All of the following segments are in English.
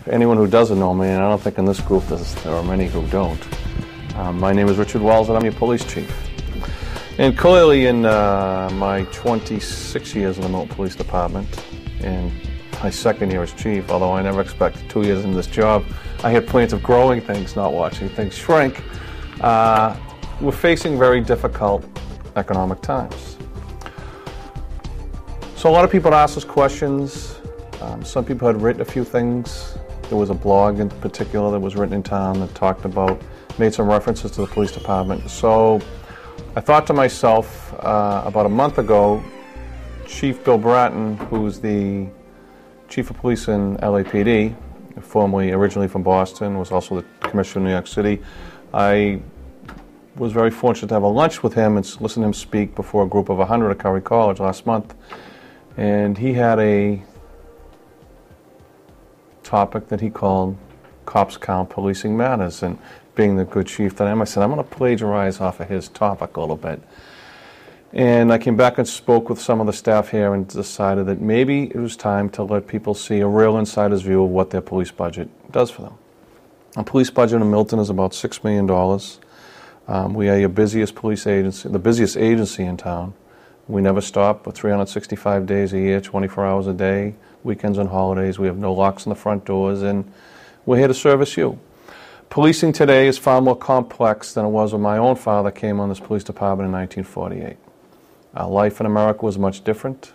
anyone who doesn't know me, and I don't think in this group there are many who don't, my name is Richard Wells, and I'm your police chief. And clearly in my 26 years in the Milton Police Department, and my second year as chief, although I never expected 2 years in this job, I had plans of growing things, not watching things shrink. We're facing very difficult economic times. So a lot of people ask us questions. Some people had written a few things. There was a blog in particular that was written in town that talked about, made some references to the police department. So I thought to myself, about a month ago, Chief Bill Bratton, who's the Chief of Police in LAPD, originally from Boston, was also the Commissioner of New York City. I was very fortunate to have a lunch with him and listen to him speak before a group of 100 at Curry College last month. And he had a topic that he called Cops Count Policing Matters. And being the good chief that I am, I said, I'm going to plagiarize off of his topic a little bit. And I came back and spoke with some of the staff here and decided that maybe it was time to let people see a real insider's view of what their police budget does for them. A police budget in Milton is about $6 million. We are your busiest police agency, the busiest agency in town. We never stop for 365 days a year, 24 hours a day, weekends and holidays. We have no locks on the front doors, and we're here to service you. Policing today is far more complex than it was when my own father came on this police department in 1948. Life in America was much different.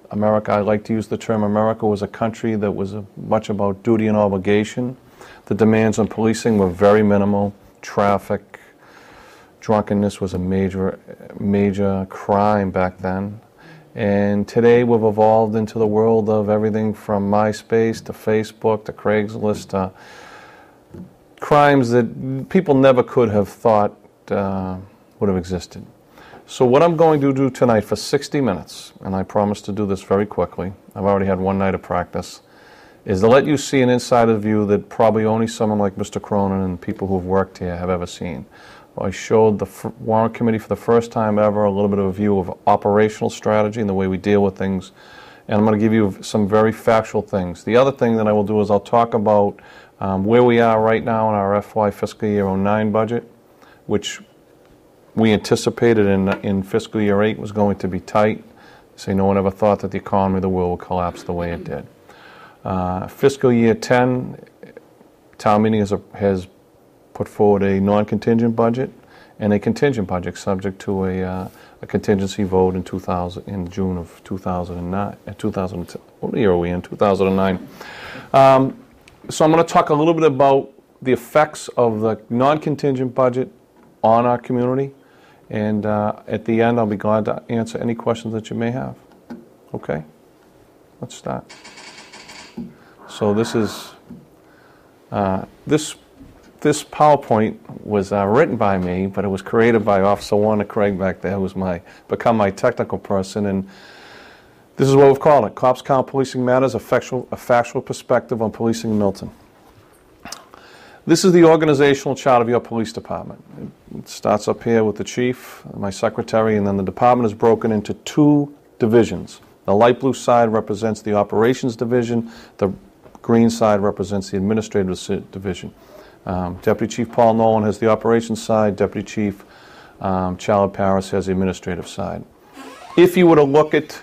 America, I like to use the term America, was a country that was much about duty and obligation. The demands on policing were very minimal. Traffic, drunkenness was a major crime back then. And today we've evolved into the world of everything from MySpace to Facebook to Craigslist to crimes that people never could have thought would have existed. So what I'm going to do tonight for 60 minutes, and I promise to do this very quickly, I've already had one night of practice, is to let you see an insider view that probably only someone like Mr. Cronin and people who've worked here have ever seen. I showed the Warrant Committee for the first time ever a little bit of a view of operational strategy and the way we deal with things, and I'm going to give you some very factual things. The other thing that I will do is I'll talk about where we are right now in our FY fiscal year 09 budget, which we anticipated in fiscal year 8 was going to be tight. So no one ever thought that the economy of the world would collapse the way it did. Fiscal year 10, town meeting has put forward a non-contingent budget and a contingent budget subject to a contingency vote in June of 2009. What year are we in? 2009. So I'm going to talk a little bit about the effects of the non-contingent budget on our community. And at the end, I'll be glad to answer any questions that you may have. Okay? Let's start. So this is, this PowerPoint was written by me, but it was created by Officer Warner Craig back there, who's become my technical person. And this is what we've called it, Cops Count Policing Matters, a factual perspective on policing in Milton. This is the organizational chart of your police department. It starts up here with the chief, my secretary, and then the department is broken into two divisions. The light blue side represents the operations division. The green side represents the administrative division. Deputy Chief Paul Nolan has the operations side. Deputy Chief Charlotte Paris has the administrative side. If you were to look at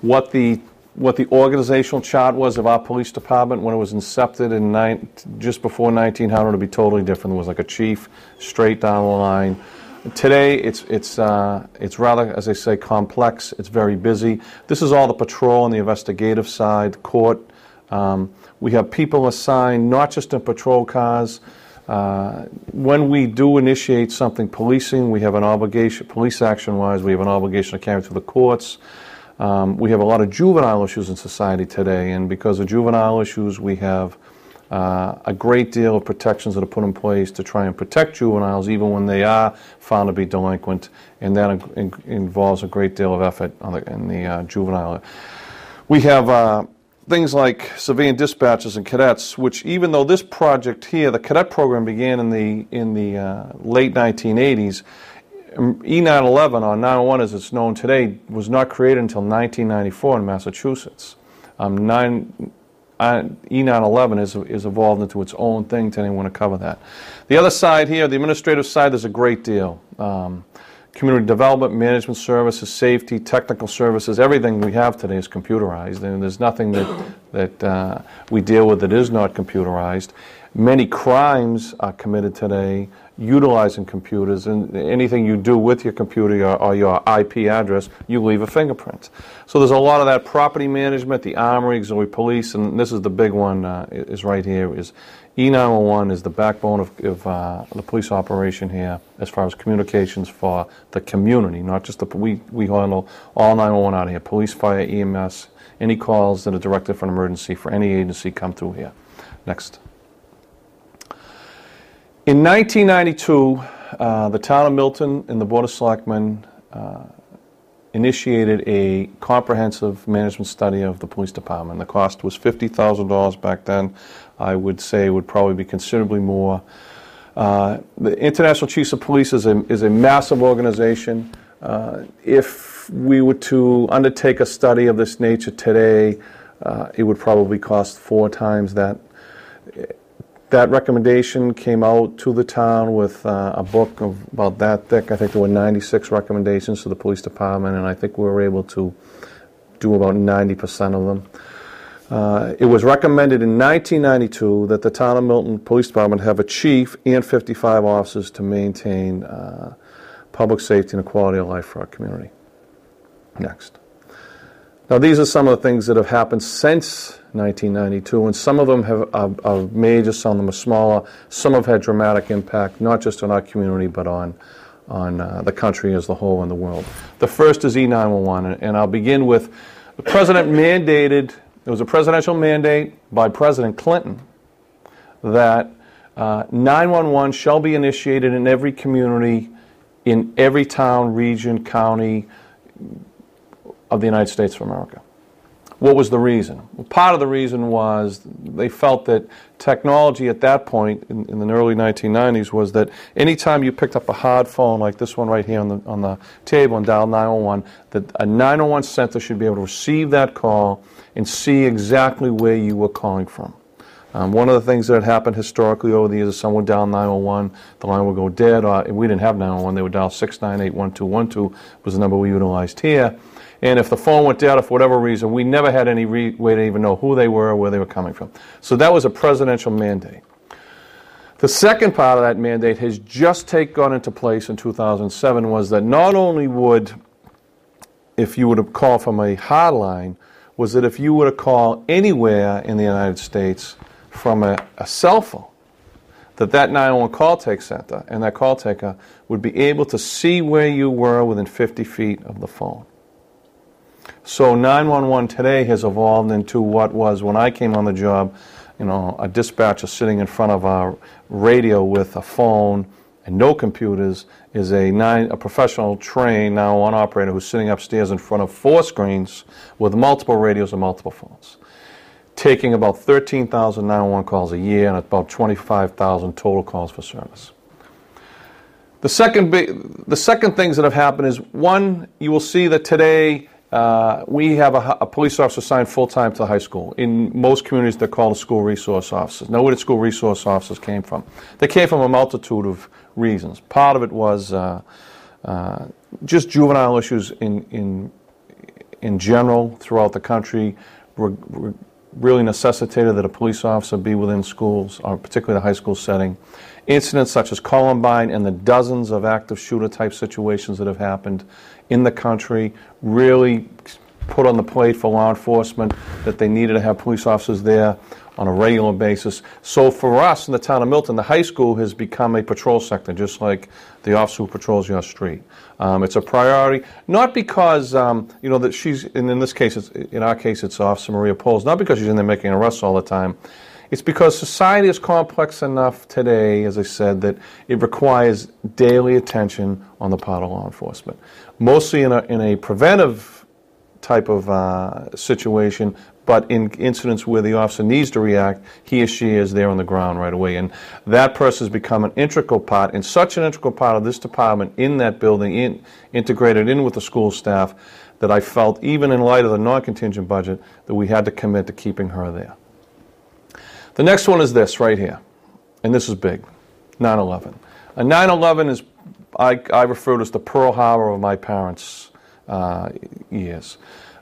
what the organizational chart was of our police department when it was incepted in just before 1900, it would be totally different. It was like a chief, straight down the line. Today, it's rather, as I say, complex. It's very busy. This is all the patrol and the investigative side, court. We have people assigned not just in patrol cars. When we do initiate something policing, we have an obligation, police action-wise, we have an obligation to carry through the courts. We have a lot of juvenile issues in society today, and because of juvenile issues, we have a great deal of protections that are put in place to try and protect juveniles even when they are found to be delinquent, and that involves a great deal of effort in the juvenile. We have things like civilian dispatchers and cadets, which even though this project here, the cadet program began in the late 1980s, E911, or 911 as it's known today, was not created until 1994 in Massachusetts. E911 is evolved into its own thing today. I want to cover that. The other side here, the administrative side, there's a great deal. Community development, management services, safety, technical services, everything we have today is computerized, and there's nothing that we deal with that is not computerized. Many crimes are committed today utilizing computers, and anything you do with your computer or your IP address, you leave a fingerprint. So there's a lot of that. Property management, the armory, auxiliary police, and this is the big one, is right here, is E911 is the backbone of the police operation here as far as communications for the community, not just the we handle all 911 out of here, police, fire, EMS, any calls that are directed for an emergency for any agency come through here. Next. In 1992, the town of Milton and the Board of Selectmen initiated a comprehensive management study of the police department. The cost was $50,000 back then. I would say it would probably be considerably more. The International Chiefs of Police is a massive organization. If we were to undertake a study of this nature today, it would probably cost 4 times that. That recommendation came out to the town with a book of about that thick. I think there were 96 recommendations to the police department, and I think we were able to do about 90% of them. It was recommended in 1992 that the town of Milton Police Department have a chief and 55 officers to maintain public safety and quality of life for our community. Next. Now, these are some of the things that have happened since 1992, and some of them are major, some of them are smaller. Some have had dramatic impact, not just on our community, but on the country as a whole and the world. The first is E911, and I'll begin with the president mandated, there was a presidential mandate by President Clinton that 911 shall be initiated in every community, in every town, region, county of the United States of America. What was the reason? Well, part of the reason was they felt that technology at that point, in the early 1990s, was that anytime you picked up a hard phone like this one right here on the table and dialed 911, that a 911 center should be able to receive that call and see exactly where you were calling from. One of the things that had happened historically over the years is someone would dial 911, the line would go dead, or we didn't have 911, they would dial 698-1212 was the number we utilized here. And if the phone went down, for whatever reason, we never had any way to even know who they were or where they were coming from. So that was a presidential mandate. The second part of that mandate has just gone into place in 2007, was that not only would, if you were to call from a hotline, was that if you were to call anywhere in the United States from a cell phone, that 911 call take center and that call taker would be able to see where you were within 50 feet of the phone. So 911 today has evolved into what was, when I came on the job, a dispatcher sitting in front of a radio with a phone and no computers is a professional trained 911 operator who's sitting upstairs in front of 4 screens with multiple radios and multiple phones, taking about 13,000 911 calls a year and about 25,000 total calls for service. The second things that have happened is, one, you will see that today we have a police officer assigned full-time to the high school. In most communities, they're called school resource officers. Now, where did school resource officers came from? They came from a multitude of reasons. Part of it was just juvenile issues in general throughout the country really necessitated that a police officer be within schools, or particularly the high school setting. Incidents such as Columbine and the dozens of active shooter type situations that have happened in the country really put on the plate for law enforcement that they needed to have police officers there on a regular basis. So for us in the town of Milton, the high school has become a patrol sector, just like the officer who patrols your street. It's a priority, not because that she's, and in this case, in our case, it's Officer Maria Poles, not because she's in there making arrests all the time. It's because society is complex enough today, as I said, that it requires daily attention on the part of law enforcement. Mostly in a preventive type of situation, but in incidents where the officer needs to react, he or she is there on the ground right away. And that person has become an integral part, and such an integral part of this department in that building, integrated in with the school staff, that I felt, even in light of the non-contingent budget, that we had to commit to keeping her there. The next one is this right here, and this is big, 9/11. 9/11 is, I refer to as the Pearl Harbor of my parents' years.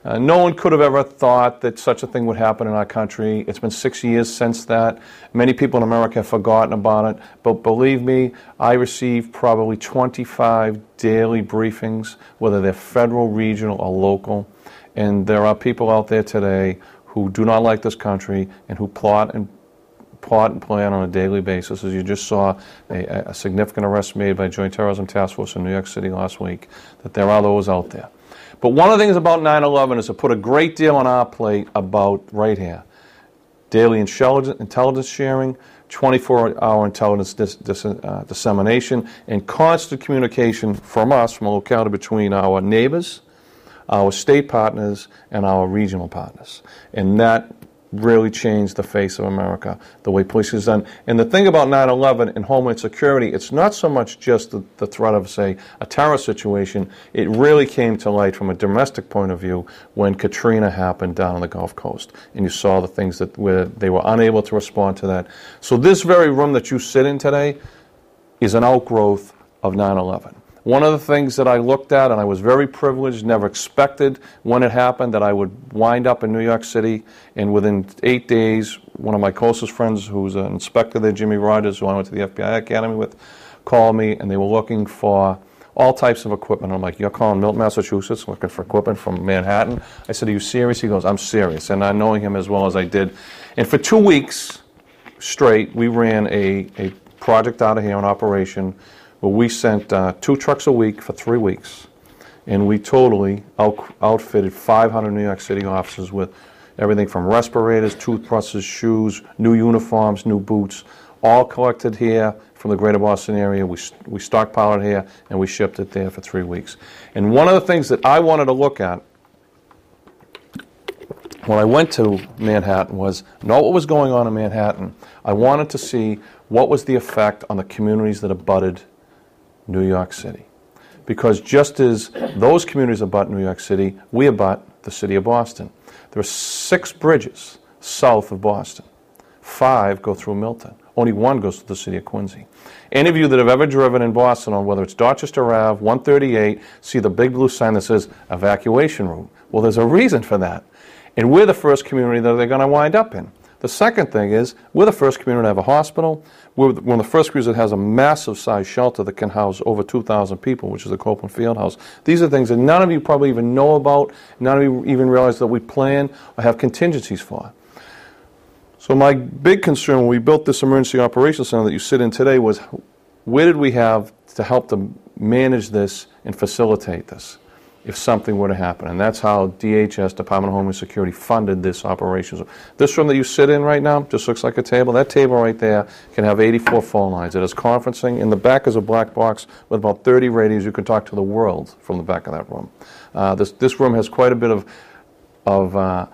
No one could have ever thought that such a thing would happen in our country. It's been 6 years since that. Many people in America have forgotten about it. But believe me, I receive probably 25 daily briefings, whether they're federal, regional, or local. And there are people out there today who do not like this country and who plot and plan on a daily basis. As you just saw, a significant arrest made by Joint Terrorism Task Force in New York City last week, that there are those out there. But one of the things about 9/11 is to put a great deal on our plate about, right here, daily intelligence sharing, 24-hour intelligence dissemination, and constant communication from us, from a locality, between our neighbors, our state partners, and our regional partners. And that really changed the face of America, the way policing is done. And the thing about 9/11 and Homeland Security, it's not so much just the threat of, say, a terror situation. It really came to light from a domestic point of view when Katrina happened down on the Gulf Coast. And you saw the things that where they were unable to respond to that. So this very room that you sit in today is an outgrowth of 9/11. One of the things that I looked at, and I was very privileged, never expected when it happened, that I would wind up in New York City, and within 8 days, one of my closest friends, who's an inspector there, Jimmy Rogers, who I went to the FBI Academy with, called me, and they were looking for all types of equipment. I'm like, you're calling Milton, Massachusetts, looking for equipment from Manhattan? I said, are you serious? He goes, I'm serious. And I knowing him as well as I did. And for 2 weeks straight, we ran a project out of here, an operation, where we sent 2 trucks a week for 3 weeks, and we totally outfitted 500 New York City officers with everything from respirators, toothbrushes, shoes, new uniforms, new boots, all collected here from the greater Boston area. We stockpiled it here, and we shipped it there for 3 weeks. And one of the things that I wanted to look at when I went to Manhattan was not what was going on in Manhattan. I wanted to see what was the effect on the communities that abutted New York City. Because just as those communities abut New York City, we abut the city of Boston. There are 6 bridges south of Boston. 5 go through Milton. Only 1 goes to the city of Quincy. Any of you that have ever driven in Boston on whether it's Dorchester Ave, 138, see the big blue sign that says evacuation room. Well, there's a reason for that. And we're the first community that they're going to wind up in. The second thing is, we're the first community to have a hospital. We're one of the first communities that has a massive size shelter that can house over 2,000 people, which is the Copeland Fieldhouse. These are things that none of you probably even know about, none of you even realize that we plan or have contingencies for. So my big concern when we built this emergency operations center that you sit in today was, where did we have to help to manage this and facilitate this if something were to happen? And that's how DHS, Department of Homeland Security, funded this operation. This room that you sit in right now just looks like a table. That table right there can have 84 phone lines. It has conferencing. In the back is a black box with about 30 radios. You can talk to the world from the back of that room. This room has quite a bit of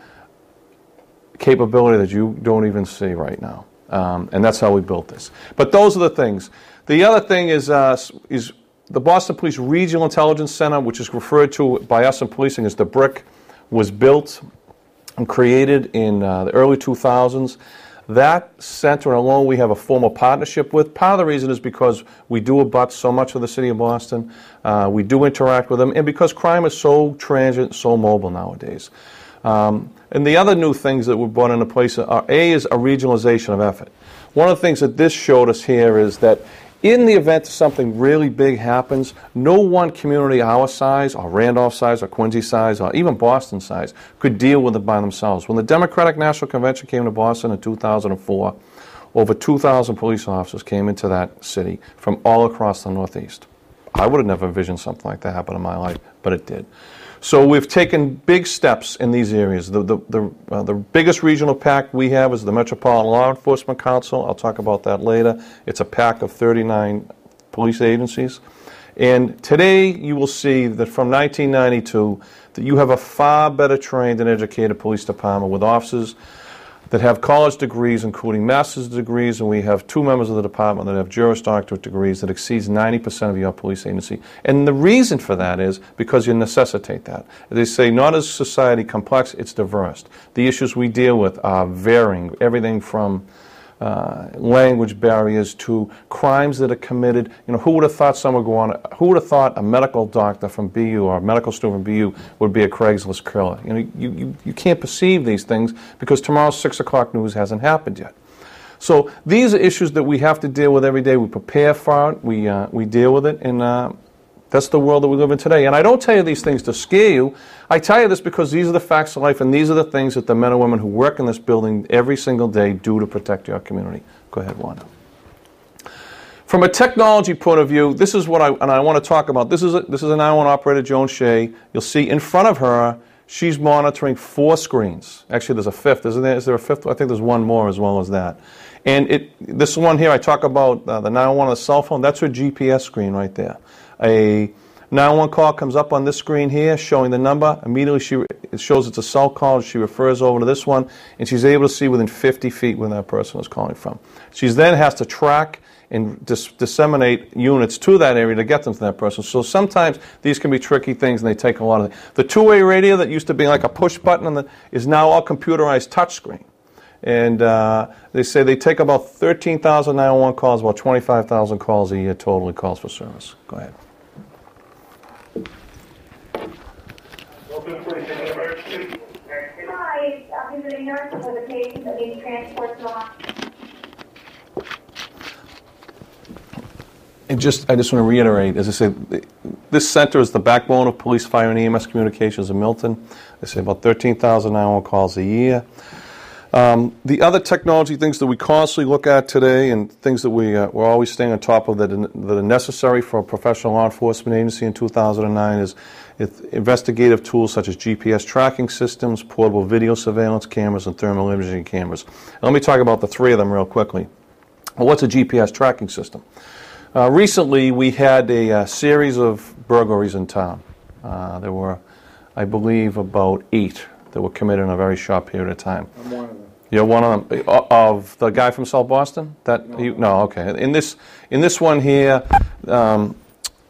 capability that you don't even see right now. And that's how we built this. But those are the things. The other thing is the Boston Police Regional Intelligence Center, which is referred to by us in policing as the BRIC, was built and created in the early 2000s. That center alone we have a formal partnership with. Part of the reason is because we do abut so much of the city of Boston. We do interact with them, and because crime is so transient, so mobile nowadays. And the other new things that were brought into place are, is a regionalization of effort. One of the things that this showed us here is that in the event something really big happens, no one community our size, or Randolph size, or Quincy size, or even Boston size, could deal with it by themselves. When the Democratic National Convention came to Boston in 2004, over 2,000 police officers came into that city from all across the Northeast. I would have never envisioned something like that happen in my life, but it did. So we've taken big steps in these areas. The biggest regional PAC we have is the Metropolitan Law Enforcement Council. I'll talk about that later. It's a PAC of 39 police agencies. And today you will see that from 1992 that you have a far better trained and educated police department with officers that have college degrees, including master's degrees, and we have 2 members of the department that have Juris Doctorate degrees that exceeds 90% of your police agency. And the reason for that is because you necessitate that. They say not as society complex, it's diverse. The issues we deal with are varying, everything from language barriers to crimes that are committed. You know, who would have thought who would have thought a medical doctor from BU or a medical student from BU would be a Craigslist killer? You know, you can't perceive these things because tomorrow's 6 o'clock news hasn't happened yet. So these are issues that we have to deal with every day. We prepare for it, we deal with it, and that's the world that we live in today. And I don't tell you these things to scare you. I tell you this because these are the facts of life, and these are the things that the men and women who work in this building every single day do to protect your community. Go ahead, Wanda. From a technology point of view, this is what I want to talk about. This is a 911 operator, Joan Shea. You'll see in front of her, she's monitoring 4 screens. Actually, there's a 5th, isn't there? Is there a 5th? I think there's one more as well as that. And this one here, I talk about the 911 on the cell phone. That's her GPS screen right there. A 911 call comes up on this screen here showing the number. Immediately it shows it's a cell call. She refers over to this one, and she's able to see within 50 feet where that person is calling from. She then has to track and disseminate units to that area to get them to that person. So sometimes these can be tricky things, and they take a lot of the two-way radio that used to be like a push button is now all computerized touchscreen. And they say they take about 13,000 911 calls, about 25,000 calls a year totally calls for service. Go ahead. Hi, I'm visiting nurse with a patient that needs transport to the hospital. I just want to reiterate, as I said, this center is the backbone of police, fire, and EMS communications in Milton. They say about 13,000 911 calls a year. The other technology things that we constantly look at today and things that we're always staying on top of that are necessary for a professional law enforcement agency in 2009 is investigative tools such as GPS tracking systems, portable video surveillance cameras, and thermal imaging cameras. And let me talk about the 3 of them real quickly. Well, what's a GPS tracking system? Recently, we had a series of burglaries in town. There were, I believe, about 8 that were committed in a very short period of time. I'm one of them. You're one of them. Of the guy from South Boston? No, okay. In this one here,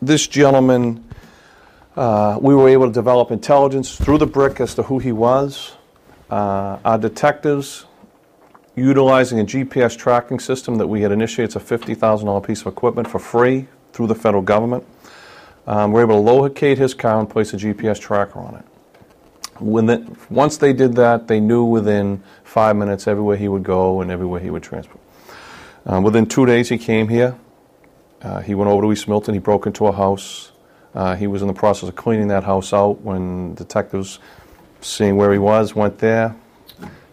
this gentleman, we were able to develop intelligence through the brick as to who he was. Our detectives, utilizing a GPS tracking system that we had initiated, it's a $50,000 piece of equipment for free through the federal government. We're able to locate his car and place a GPS tracker on it. Once they did that, they knew within 5 minutes everywhere he would go and everywhere he would transport. Within 2 days, he came here. He went over to East Milton. He broke into a house. He was in the process of cleaning that house out when detectives, seeing where he was, went there,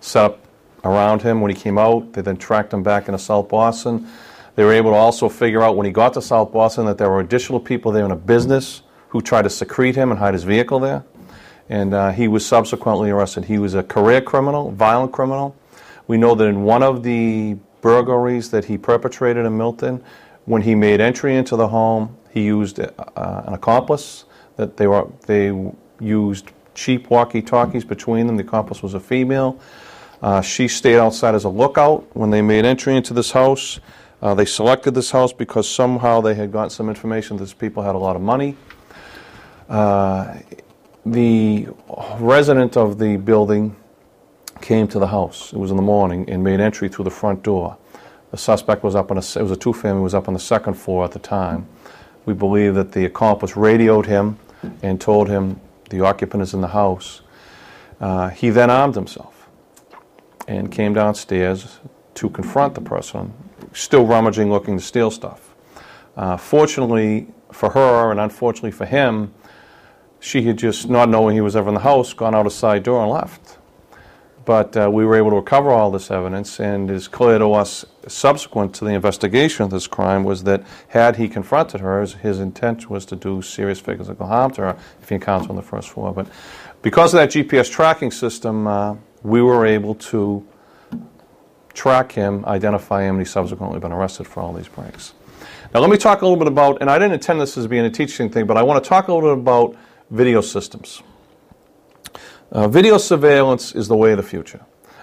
set up around him. When he came out, they then tracked him back into South Boston. They were able to also figure out when he got to South Boston that there were additional people there in a business who tried to secrete him and hide his vehicle there. And he was subsequently arrested. He was a career criminal, violent criminal. We know that in one of the burglaries that he perpetrated in Milton, when he made entry into the home, he used an accomplice. That they used cheap walkie-talkies between them. The accomplice was a female. She stayed outside as a lookout when they made entry into this house. They selected this house because somehow they had gotten some information that these people had a lot of money. The resident of the building came to the house. It was in the morning and made entry through the front door. The suspect was up on it was a 2-family, was up on the 2nd floor at the time. We believe that the accomplice radioed him and told him the occupant is in the house. He then armed himself and came downstairs to confront the person, still rummaging, looking to steal stuff. Fortunately for her and unfortunately for him, she had just, not knowing he was ever in the house, gone out a side door and left. But we were able to recover all this evidence, and it is clear to us, subsequent to the investigation of this crime, was that had he confronted her, his intent was to do serious physical harm to her if he encountered her on the first floor. But because of that GPS tracking system, we were able to track him, identify him, and he's subsequently been arrested for all these breaks. Now let me talk a little bit about, and I didn't intend this as being a teaching thing, but I want to talk a little bit about video systems. Video surveillance is the way of the future.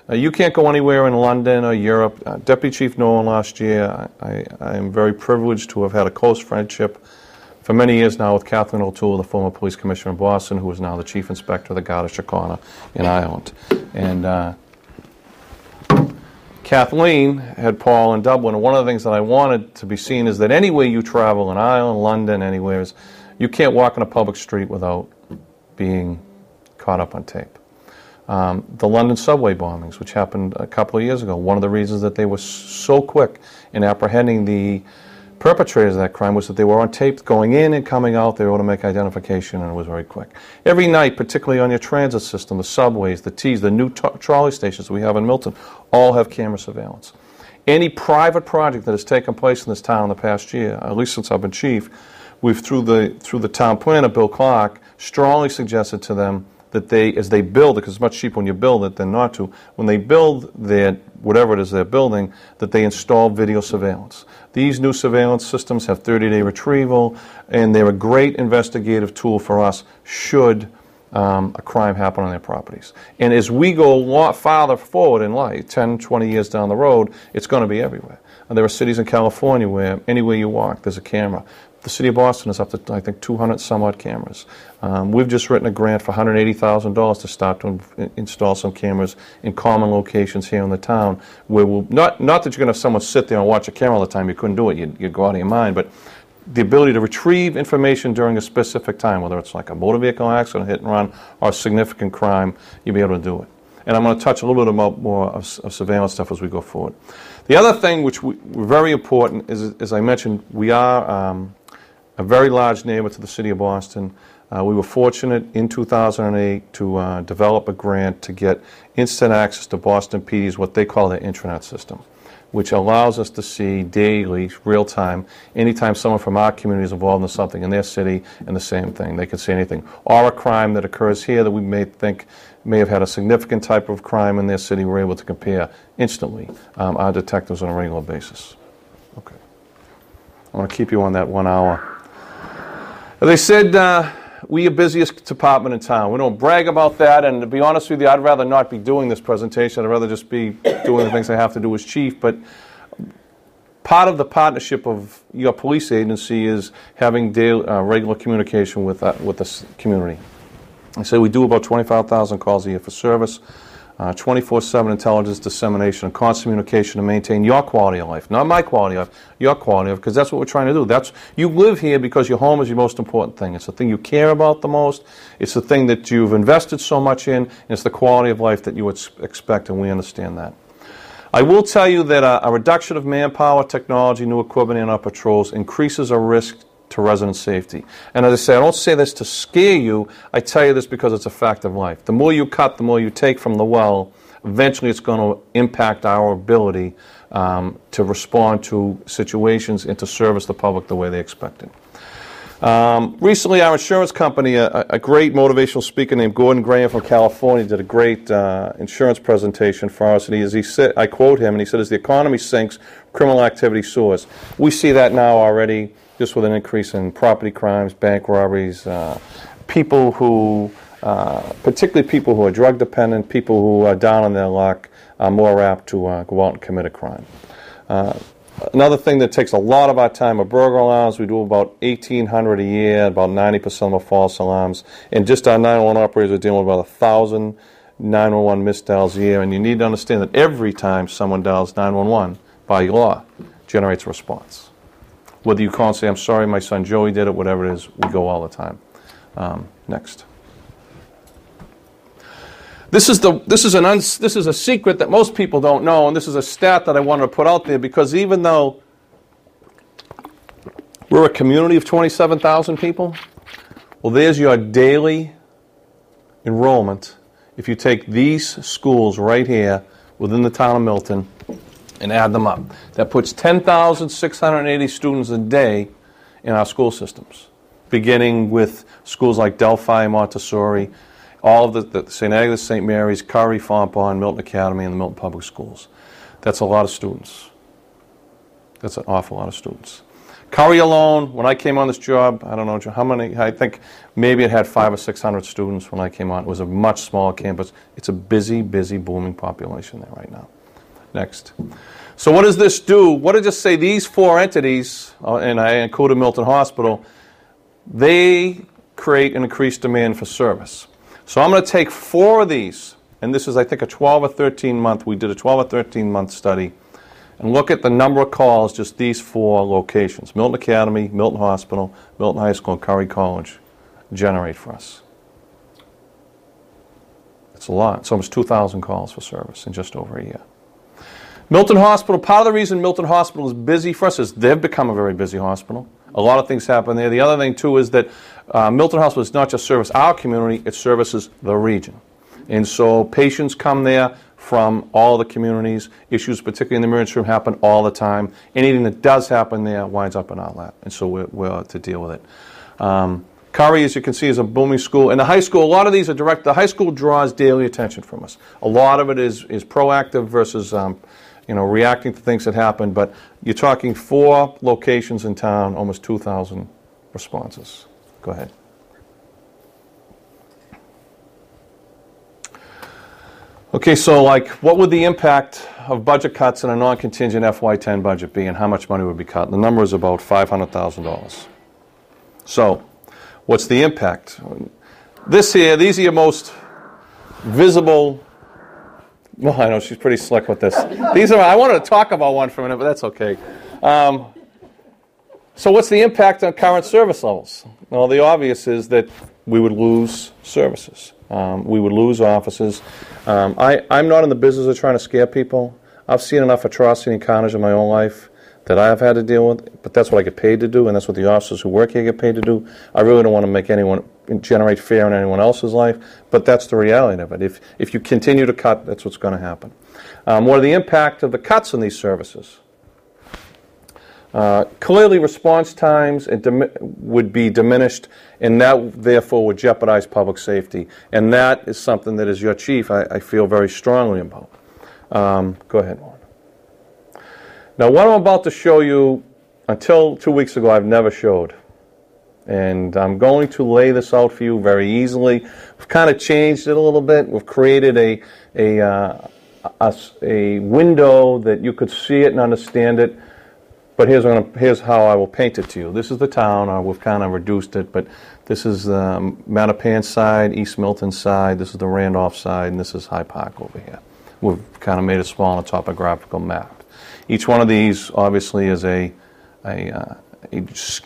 You can't go anywhere in London or Europe. Deputy Chief Nolan last year, I am very privileged to have had a close friendship for many years now with Catherine O'Toole, the former police commissioner in Boston, who is now the chief inspector of the Garda Síochána in Ireland. And Kathleen had Paul in Dublin, and one of the things that I wanted to be seen is that anywhere you travel, in Ireland, London, anywhere, you can't walk on a public street without being caught up on tape. The London subway bombings, which happened a couple of years ago, one of the reasons that they were so quick in apprehending the perpetrators of that crime was that they were on tape going in and coming out. They were able to make identification, and it was very quick. Every night, particularly on your transit system, the subways, the T's, the new trolley stations we have in Milton, all have camera surveillance. Any private project that has taken place in this town in the past year, at least since I've been chief, we've, through the town planner, Bill Clark, strongly suggested to them that they, as they build it, because it's much cheaper when you build it than not to, when they build their, whatever it is they're building, that they install video surveillance. These new surveillance systems have 30-day retrieval, and they're a great investigative tool for us should a crime happen on their properties. And as we go a lot farther forward in life, 10, 20 years down the road, it's going to be everywhere. And there are cities in California where anywhere you walk, there's a camera. The city of Boston is up to, I think, 200 some odd cameras. We've just written a grant for $180,000 to start to install some cameras in common locations here in the town where we'll, not that you're going to have someone sit there and watch a camera all the time, you couldn't do it, you'd go out of your mind, but the ability to retrieve information during a specific time, whether it's like a motor vehicle accident, hit and run, or a significant crime, you'll be able to do it. And I'm going to touch a little bit more of surveillance stuff as we go forward. The other thing which we're very important is, as I mentioned, we are a very large neighbor to the city of Boston. We were fortunate in 2008 to develop a grant to get instant access to Boston PD's, what they call their intranet system, which allows us to see daily, real time, anytime someone from our community is involved in something in their city, and the same thing. They can see anything. Or a crime that occurs here that we may think may have had a significant type of crime in their city, we're able to compare instantly. Our detectives on a regular basis. Okay. I want to keep you on that 1 hour. As I said, we are the busiest department in town. We don't brag about that, and to be honest with you, I'd rather not be doing this presentation. I'd rather just be doing the things I have to do as chief. But part of the partnership of your police agency is having daily, regular communication with the community. I say we do about 25,000 calls a year for service. 24/7 intelligence dissemination and constant communication to maintain your quality of life, not my quality of life, your quality of life, because that's what we're trying to do. You live here because your home is your most important thing. It's the thing you care about the most. It's the thing that you've invested so much in, and it's the quality of life that you would expect, and we understand that. I will tell you that a reduction of manpower, technology, new equipment in our patrols increases our risk to resident safety. And as I say, I don't say this to scare you, I tell you this because it's a fact of life. The more you cut, the more you take from the well, eventually it's going to impact our ability to respond to situations and to service the public the way they expect it. Recently, our insurance company, a great motivational speaker named Gordon Graham from California, did a great insurance presentation for us. And he said, I quote him, and he said, as the economy sinks, criminal activity soars. We see that now already, just with an increase in property crimes, bank robberies, people who, particularly people who are drug dependent, people who are down on their luck, are more apt to go out and commit a crime. Another thing that takes a lot of our time are burglar alarms. We do about 1,800 a year, about 90% of them are false alarms. And just our 911 operators are dealing with about 1,000 911 missed dials a year. And you need to understand that every time someone dials 911, by law, generates a response. Whether you call and say, I'm sorry, my son Joey did it, whatever it is, we go all the time. Next. This is a secret that most people don't know, and this is a stat that I wanted to put out there because even though we're a community of 27,000 people, well, there's your daily enrollment. If you take these schools right here within the town of Milton and add them up, that puts 10,680 students a day in our school systems, beginning with schools like Delphi, Montessori, all of the St. Agnes, St. Mary's, Curry, Fontbonne, Milton Academy, and the Milton Public Schools. That's a lot of students. That's an awful lot of students. Curry alone, when I came on this job, I don't know how many, I think maybe it had 500 or 600 students when I came on. It was a much smaller campus. It's a busy, booming population there right now. Next. So what does this do? What did I just say? These four entities, and I included Milton Hospital, they create an increased demand for service. So I'm going to take four of these and this is, I think, a 12 or 13 month, we did a 12 or 13 month study, and look at the number of calls just these 4 locations, Milton Academy, Milton Hospital, Milton High School, and Curry College, generate for us. It's a lot. It's almost 2,000 calls for service in just over a year. Milton Hospital, part of the reason Milton Hospital is busy for us is they've become a very busy hospital. A lot of things happen there. The other thing, too, is that Milton Hospital does not just service our community, it services the region. And so patients come there from all the communities. Issues, particularly in the emergency room, happen all the time. Anything that does happen there winds up in our lap, and so we're to deal with it. Curry, as you can see, is a booming school. And the high school, a lot of these are direct. The high school draws daily attention from us. A lot of it is proactive versus reacting to things that happen. But you're talking 4 locations in town, almost 2,000 responses. Go ahead. Okay, so what would the impact of budget cuts in a non-contingent FY10 budget be, and how much money would be cut? The number is about $500,000. So, what's the impact? These are your most visible. Well, I know she's pretty slick with this. I wanted to talk about one for a minute, but that's okay. So what's the impact on current service levels? Well, the obvious is that we would lose services. We would lose offices. I'm not in the business of trying to scare people. I've seen enough atrocity and carnage in my own life that I have had to deal with, but that's what I get paid to do, and that's what the officers who work here get paid to do. I really don't want to make anyone generate fear in anyone else's life, but that's the reality of it. If you continue to cut, that's what's going to happen. What are the impact of the cuts in these services? Clearly, response times would be diminished, and that therefore would jeopardize public safety. And that is something that, as your chief, I feel very strongly about. Go ahead, Warren. Now, what I'm about to show you, until 2 weeks ago, I've never showed. And I'm going to lay this out for you very easily. We've kind of changed it a little bit. We've created a window that you could see it and understand it. But here's how I will paint it to you. This is the town. We've kind of reduced it, but this is the Mattapan side, East Milton side. This is the Randolph side, and this is High Park over here. We've kind of made it small on a topographical map. Each one of these, obviously, is a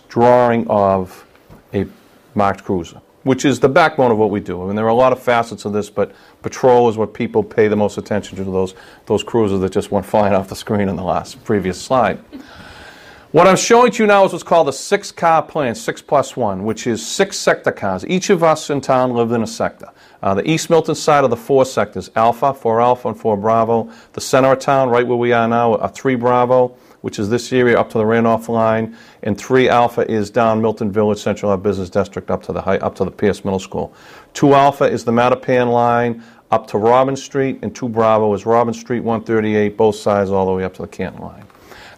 drawing of a marked cruiser, which is the backbone of what we do. I mean, there are a lot of facets of this, but patrol is what people pay the most attention to, those cruisers that just went flying off the screen in the previous slide. What I'm showing to you now is what's called a 6-car plan, 6+1, which is 6 sector cars. Each of us in town lived in a sector. The East Milton side of the 4 sectors, Alpha, 4 Alpha, and 4 Bravo. The center of town, right where we are now, are 3 Bravo, which is this area up to the Randolph line, and 3 Alpha is down Milton Village, Central Ave Business District, up to the Pierce Middle School. 2 Alpha is the Mattapan line up to Robin Street, and 2 Bravo is Robin Street, 138, both sides all the way up to the Canton line.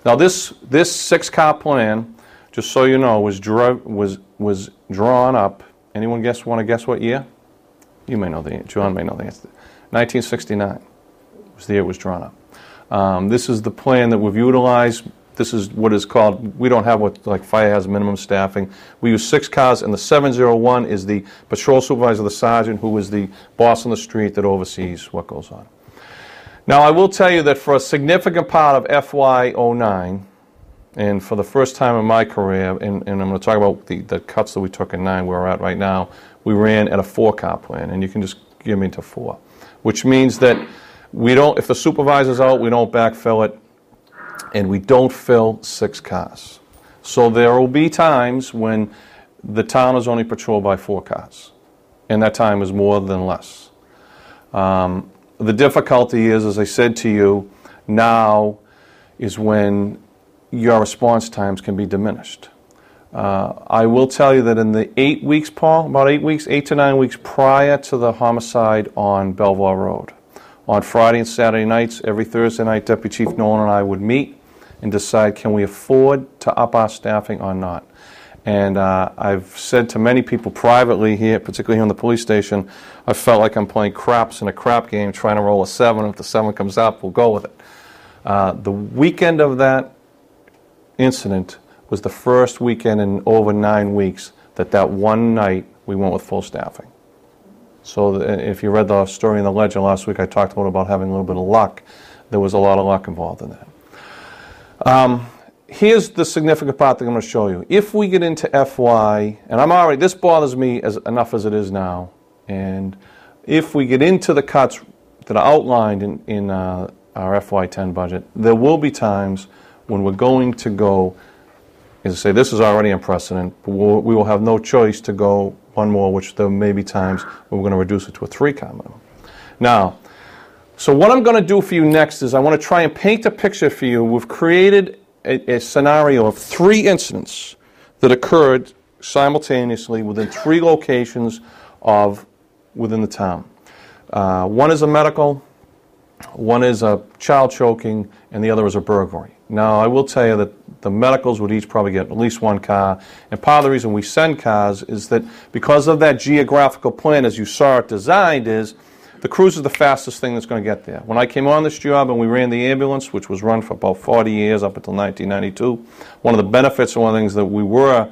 Now this 6-car plan, just so you know, was drawn up. Anyone want to guess what year? You may know the answer. John may know the answer. 1969 was the year it was drawn up. This is the plan that we've utilized. This is what is called, we don't have what like fire has minimum staffing. We use 6 cars, and the 701 is the patrol supervisor, the sergeant, who is the boss on the street that oversees what goes on. Now, I will tell you that for a significant part of FY09, and for the first time in my career, and I'm going to talk about the cuts that we took in 9, where we're at right now, we ran at a 4-car plan, and you can just give me to 4, which means that we don't, if the supervisor's out, we don't backfill it, and we don't fill 6 cars. So there will be times when the town is only patrolled by 4 cars, and that time is more than less. The difficulty is, as I said to you, now is when your response times can be diminished. I will tell you that in the 8 weeks, Paul, about 8 weeks, 8 to 9 weeks prior to the homicide on Belvoir Road, on Friday and Saturday nights, every Thursday night, Deputy Chief Nolan and I would meet and decide, can we afford to up our staffing or not? And I've said to many people privately here, particularly here in the police station, I felt like I'm playing craps in a crap game, trying to roll a 7. If the 7 comes up, we'll go with it. The weekend of that incident was the first weekend in over 9 weeks that one night we went with full staffing. So if you read the story in the Ledger last week, I talked a little about having a little bit of luck. There was a lot of luck involved in that. Here's the significant part that I'm going to show you. If we get into FY, and this bothers me enough as it is now, and if we get into the cuts that are outlined in our FY10 budget, there will be times when we're going to go, as I say, this is already unprecedented, but we will have no choice to go one more, which there may be times when we're going to reduce it to a 3-car minimum. Now, so what I'm going to do for you next is I want to try and paint a picture for you. We've created a scenario of 3 incidents that occurred simultaneously within 3 locations within the town. One is a medical, one is a child choking, and the other is a burglary. Now, I will tell you that the medicals would each probably get at least 1 car, and part of the reason we send cars is that because of that geographical plan, as you saw it designed, is the cruiser is the fastest thing that's going to get there. When I came on this job and we ran the ambulance, which was run for about 40 years up until 1992, one of the benefits and one of the things that we were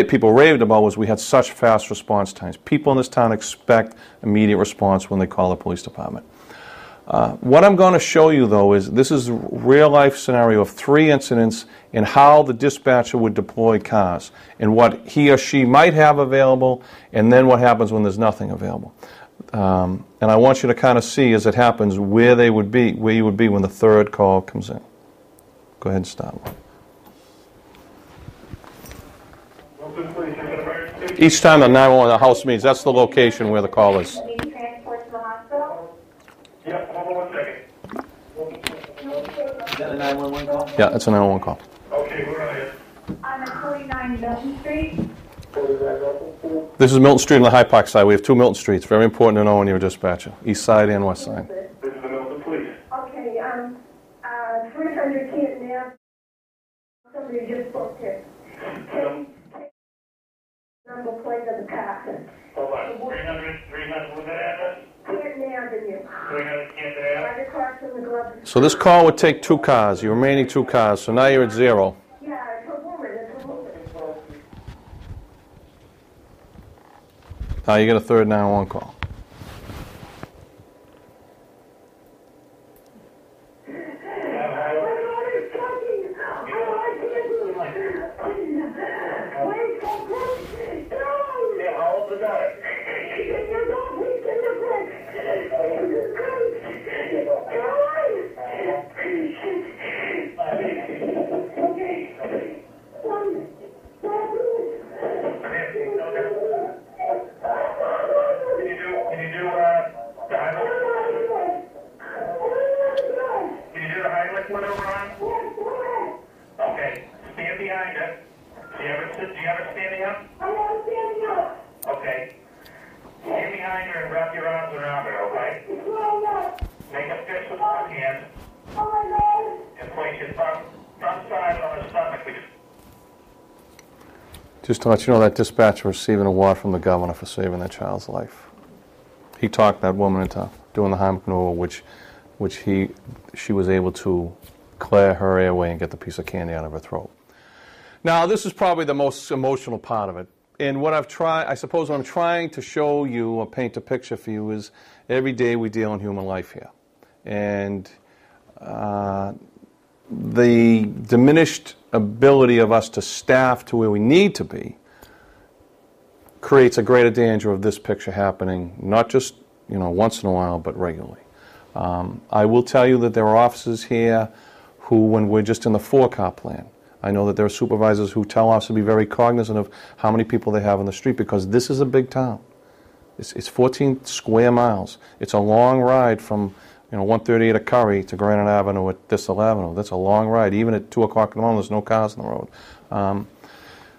people raved about was we had such fast response times. People in this town expect immediate response when they call the police department. What I'm going to show you, though, is this is a real-life scenario of 3 incidents and how the dispatcher would deploy cars and what he or she might have available, and then what happens when there's nothing available. And I want you to kind of see, as it happens, where you would be when the 3rd call comes in. Go ahead and start. Each time the 911 house meets, that's the location where the call is. Transport to the hospital? Yep, hold on 1 second. Is that a 911 call? Yeah, it's a 911 call. Okay, where are you? I'm at 49 Milton Street. This is Milton Street on the High Park side. We have 2 Milton Streets. Very important to know when you're a dispatcher. East side and west side. This is the Milton Police. Okay, 300 Canton Ave. Somebody just booked it. Number plate of the car. Hold on, 300, was that address? Canton Avenue. 300 Canton Ave? Right across from the glove. So this call would take 2 cars, your remaining 2 cars, so now you're at 0. Yeah, it's a woman, Now you get a 3rd 911 call. Okay, stand behind it. Do you ever standing up? I am standing up. Okay. Stand behind her and wrap your arms around her, okay? It's right up. Make a fist with one hand Oh my God. and place your front side on her stomach. Just to let you know, that dispatcher received an award from the governor for saving that child's life. He talked that woman into doing the Heimlich maneuver, which she was able to clear her airway and get the piece of candy out of her throat. Now, this is probably the most emotional part of it. And what I suppose what I'm trying to show you or paint a picture for you is every day we deal in human life here. And the diminished ability of us to staff to where we need to be creates a greater danger of this picture happening, not just once in a while, but regularly. I will tell you that there are officers here who, when we're just in the 4-car plan, I know that there are supervisors who tell us to be very cognizant of how many people they have on the street, because this is a big town. It's 14 square miles. It's a long ride from 138 at Curry to Granite Avenue at Thistle Avenue. That's a long ride. Even at 2 o'clock in the morning, there's no cars on the road.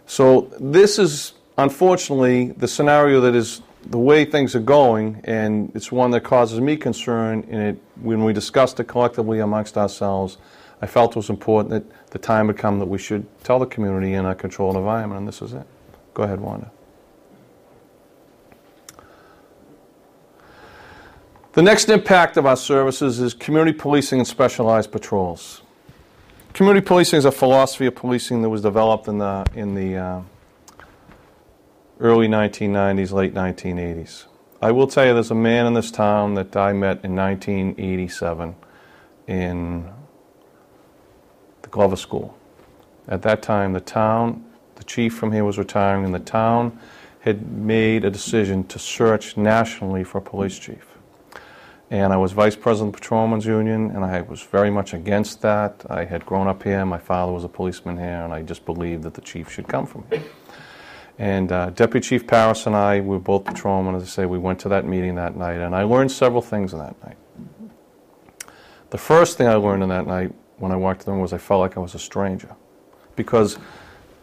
So this is, unfortunately, the scenario that is the way things are going, and it's one that causes me concern. And when we discussed it collectively amongst ourselves, I felt it was important that the time had come that we should tell the community in a controlled environment, and this is it. Go ahead, Wanda. The next impact of our services is community policing and specialized patrols. Community policing is a philosophy of policing that was developed in the early 1990s, late 1980s. I will tell you, there's a man in this town that I met in 1987 in the Glover School. At that time, the chief from here was retiring, and the town had made a decision to search nationally for a police chief. And I was vice president of the Patrolmen's Union, and I was very much against that. I had grown up here, my father was a policeman here, and I just believed that the chief should come from here. And Deputy Chief Paris and I were both patrolmen. As I say, we went to that meeting that night, and I learned several things in that night. The first thing I learned in that night when I walked in the room was I felt like I was a stranger. Because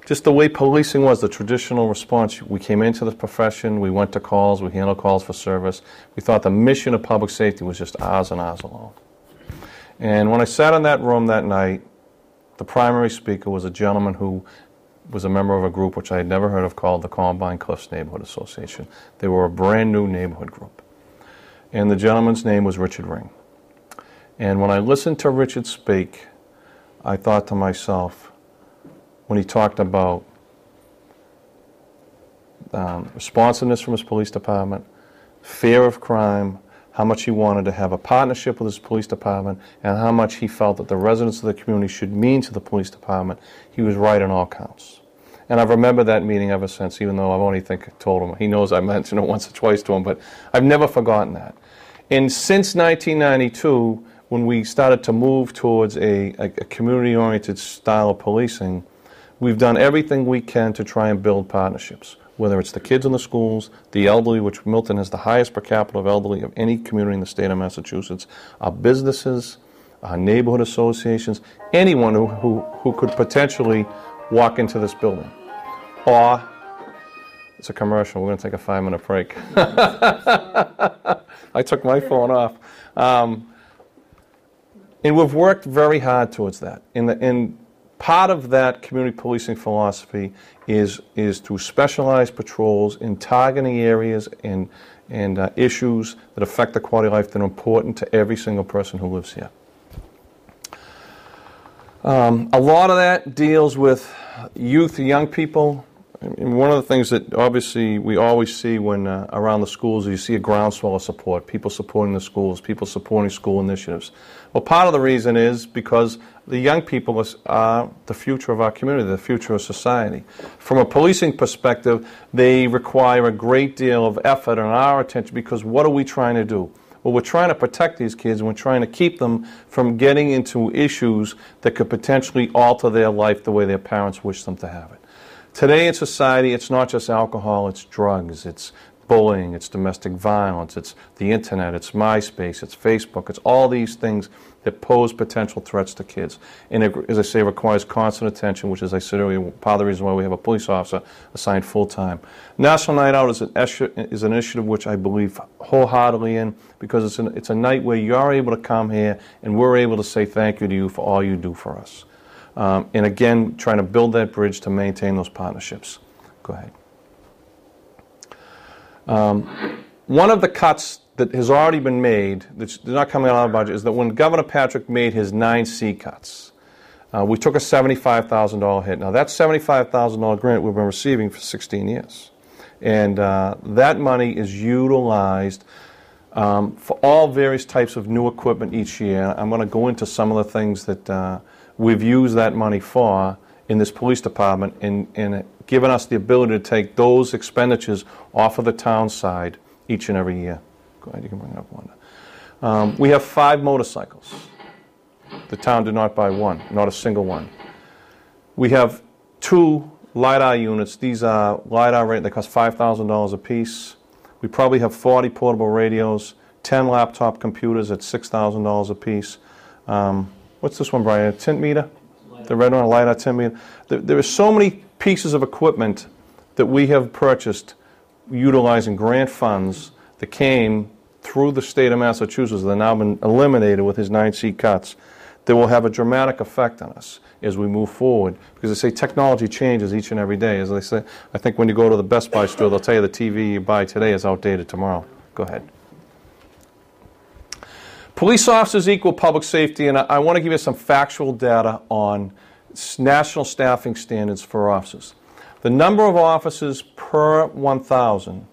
just the way policing was, the traditional response, we came into this profession, we went to calls, we handled calls for service. We thought the mission of public safety was just ours and ours alone. And when I sat in that room that night, the primary speaker was a gentleman who was a member of a group which I had never heard of called the Columbine Cliffs Neighborhood Association. They were a brand new neighborhood group. And the gentleman's name was Richard Ring. And when I listened to Richard speak, I thought to myself, when he talked about responsiveness from his police department, fear of crime, how much he wanted to have a partnership with his police department, and how much he felt that the residents of the community should mean to the police department, he was right on all counts. And I've remembered that meeting ever since, even though I've only told him. He knows I mentioned it once or twice to him, but I've never forgotten that. And since 1992, when we started to move towards a community-oriented style of policing, we've done everything we can to try and build partnerships, whether it's the kids in the schools, the elderly, which Milton has the highest per capita of elderly of any community in the state of Massachusetts, our businesses, our neighborhood associations, anyone who could potentially walk into this building. Or, it's a commercial, we're going to take a 5-minute break. I took my phone off. And we've worked very hard towards that. And part of that community policing philosophy is through specialized patrols in targeting areas and issues that affect the quality of life that are important to every single person who lives here. A lot of that deals with youth, young people. And one of the things that obviously we always see when around the schools is you see a groundswell of support, people supporting the schools, people supporting school initiatives. Well, part of the reason is because the young people are the future of our community, the future of society. From a policing perspective, they require a great deal of effort and our attention, because what are we trying to do? Well, we're trying to protect these kids, and we're trying to keep them from getting into issues that could potentially alter their life the way their parents wish them to have it. Today in society, it's not just alcohol, it's drugs, it's bullying, it's domestic violence, it's the internet, it's MySpace, it's Facebook, it's all these things that pose potential threats to kids. And it, as I say, requires constant attention, which, as I said earlier, part of the reason why we have a police officer assigned full-time. National Night Out is an initiative which I believe wholeheartedly in, because it's a night where you're able to come here and we're able to say thank you to you for all you do for us. And again, trying to build that bridge to maintain those partnerships. Go ahead. One of the cuts that has already been made, that's not coming out of our budget, is that when Governor Patrick made his 9C cuts, we took a $75,000 hit. Now, that $75,000 grant we've been receiving for 16 years. And that money is utilized for all various types of new equipment each year. I'm going to go into some of the things that we've used that money for in this police department, and given us the ability to take those expenditures off of the town side each and every year. Go ahead, you can bring up one. We have 5 motorcycles. The town did not buy one, not a single one. We have 2 LiDAR units. These are LiDAR, they cost $5,000 a piece. We probably have 40 portable radios, 10 laptop computers at $6,000 a piece. What's this one, Brian? A tint meter? The red one, a LiDAR tint meter. There are so many pieces of equipment that we have purchased utilizing grant funds that came through the state of Massachusetts that have now been eliminated with his 9C cuts, that will have a dramatic effect on us as we move forward. Because they say technology changes each and every day. As they say, I think when you go to the Best Buy store, they'll tell you the TV you buy today is outdated tomorrow. Go ahead. Police officers equal public safety, and I want to give you some factual data on national staffing standards for officers. The number of officers per 1,000,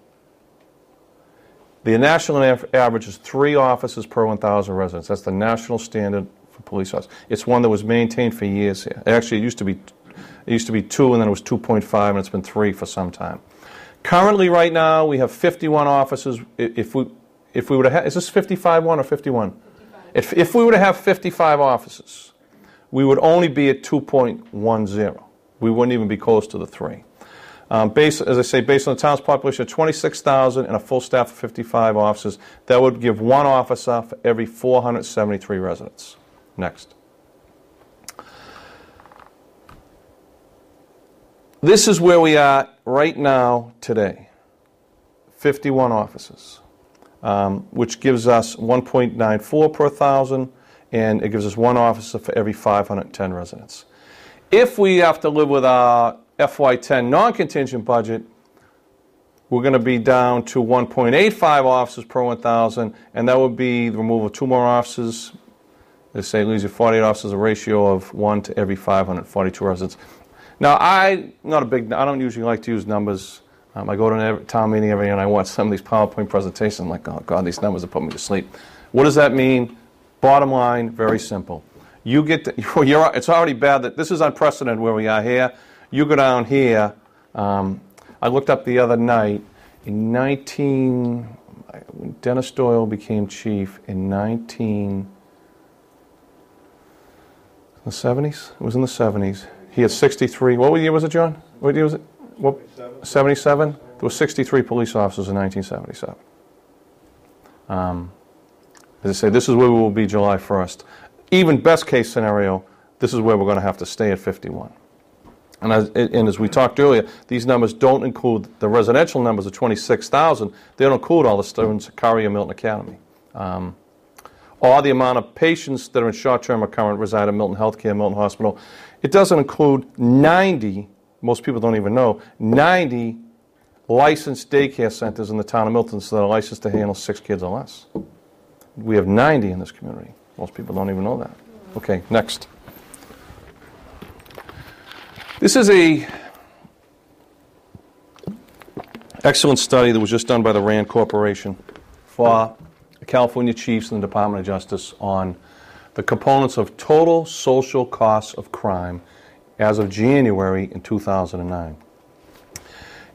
the national average is 3 officers per 1,000 residents. That's the national standard for police officers. It's one that was maintained for years here. Actually, it used to be 2, and then it was 2.5, and it's been 3 for some time. Currently, right now, we have 51 officers. If we were to have, is this 55-1 or 51? 55. If we were to have 55 officers, we would only be at 2.10. We wouldn't even be close to the 3. As I say, based on the town's population of 26,000 and a full staff of 55 officers, that would give 1 officer for every 473 residents. Next. This is where we are right now today. 51 officers, which gives us 1.94 per 1,000, and it gives us 1 officer for every 510 residents. If we have to live with our FY10 non-contingent budget, we're going to be down to 1.85 officers per 1,000, and that would be the removal of 2 more officers. They say it leaves you 48 officers, a ratio of 1 to every 542 residents. Now, I don't usually like to use numbers. I go to a town meeting every year and I watch some of these PowerPoint presentations. I'm like, oh God, these numbers are putting me to sleep. What does that mean? Bottom line, very simple. It's already bad that this is unprecedented where we are here. You go down here. I looked up the other night. When Dennis Doyle became chief in the 70s? It was in the 70s. He had 63. What year was it, John? What year was it? 77? There were 63 police officers in 1977. As I say, this is where we will be July 1st. Even best case scenario, this is where we're going to have to stay at 51. And as we talked earlier, these numbers don't include the residential numbers of 26,000. They don't include all the students at Curry and Milton Academy. Or the amount of patients that are in short-term or current reside at Milton Healthcare, Milton Hospital. It doesn't include 90, most people don't even know, 90 licensed daycare centers in the town of Milton that are licensed to handle 6 kids or less. We have 90 in this community. Most people don't even know that. Okay, next. This is an excellent study that was just done by the RAND Corporation for the California Chiefs and the Department of Justice on the components of total social costs of crime as of January in 2009.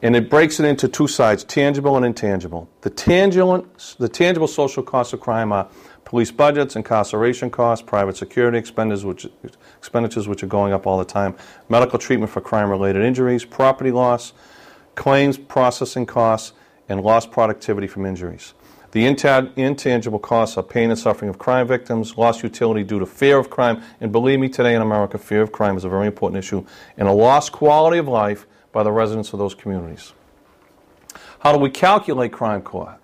And it breaks it into 2 sides, tangible and intangible. The tangible social costs of crime are police budgets, incarceration costs, private security expenditures which are going up all the time, medical treatment for crime-related injuries, property loss, claims processing costs, and lost productivity from injuries. The intangible costs are pain and suffering of crime victims, lost utility due to fear of crime, and believe me, today in America, fear of crime is a very important issue, and a lost quality of life by the residents of those communities. How do we calculate crime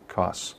costs?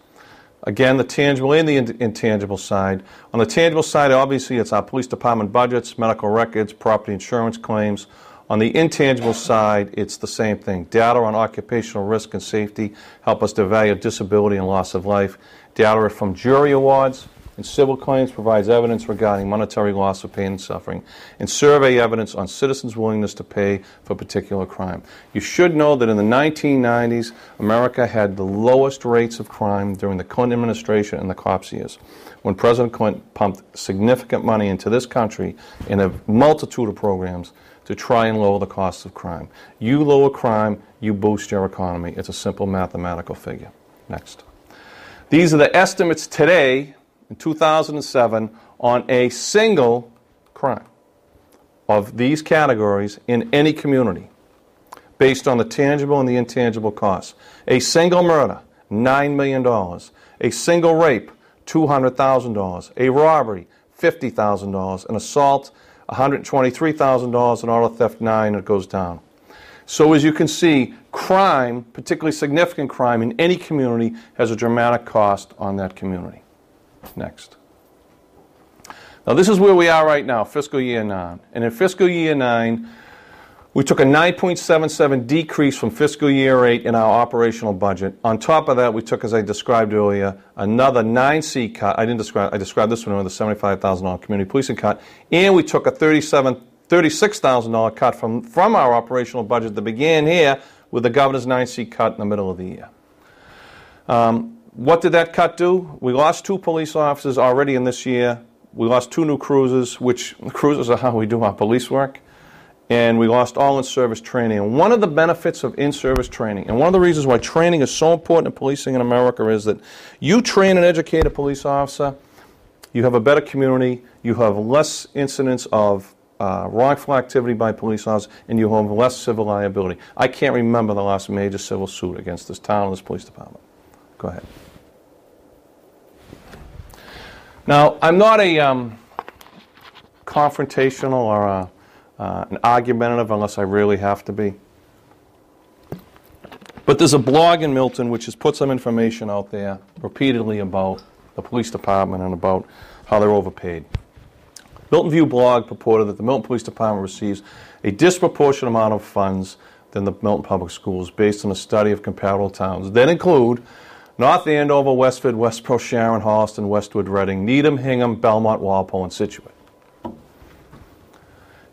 Again, the tangible and the intangible side. On the tangible side, obviously, it's our police department budgets, medical records, property insurance claims. On the intangible side, it's the same thing. Data on occupational risk and safety help us to evaluate disability and loss of life. Data from jury awards and civil claims provides evidence regarding monetary loss of pain and suffering. And survey evidence on citizens' willingness to pay for a particular crime. You should know that in the 1990s, America had the lowest rates of crime during the Clinton administration and the cops years, when President Clinton pumped significant money into this country in a multitude of programs to try and lower the costs of crime. You lower crime, you boost your economy. It's a simple mathematical figure. Next. These are the estimates today, in 2007, on a single crime of these categories in any community, based on the tangible and the intangible costs. A single murder, $9 million. A single rape, $200,000. A robbery, $50,000. An assault, $123,000, and auto theft, $9,000, and it goes down. So as you can see, crime, particularly significant crime in any community, has a dramatic cost on that community. Next. Now this is where we are right now, fiscal year 9. And in fiscal year 9, we took a 9.77 decrease from fiscal year 8 in our operational budget. On top of that, we took, as I described earlier, another 9C cut. I described this one, the $75,000 community policing cut. And we took a $37 $36,000 cut from our operational budget that began here with the governor's 9C cut in the middle of the year. What did that cut do? We lost 2 police officers already in this year. We lost 2 new cruisers, which cruisers are how we do our police work. And we lost all in-service training. And one of the benefits of in-service training, and one of the reasons why training is so important in policing in America, is that you train and educate a police officer, you have a better community, you have less incidents of wrongful activity by police officers, and you have less civil liability. I can't remember the last major civil suit against this town and this police department. Go ahead. Now, I'm not a confrontational or an argumentative unless I really have to be. But there's a blog in Milton which has put some information out there repeatedly about the police department and about how they're overpaid. Milton View blog purported that the Milton Police Department receives a disproportionate amount of funds than the Milton Public Schools based on a study of comparable towns that include North Andover, Westford, Westboro, Sharon, Holliston, Westwood, Reading, Needham, Hingham, Belmont, Walpole, and Situate.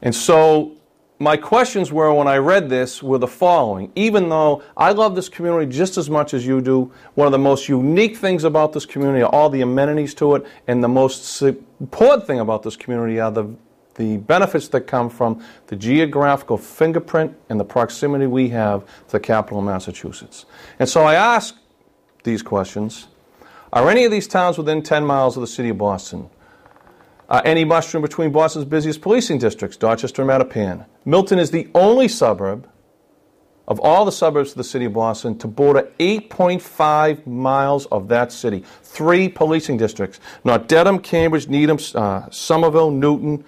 And so my questions were, when I read this, were the following. Even though I love this community just as much as you do, one of the most unique things about this community are all the amenities to it, and the most important thing about this community are the benefits that come from the geographical fingerprint and the proximity we have to the capital of Massachusetts. And so I asked these questions. Are any of these towns within 10 miles of the city of Boston? Any mushroom between Boston's busiest policing districts, Dorchester and Mattapan? Milton is the only suburb of all the suburbs of the city of Boston to border 8.5 miles of that city. 3 policing districts. Not Dedham, Cambridge, Needham, Somerville, Newton,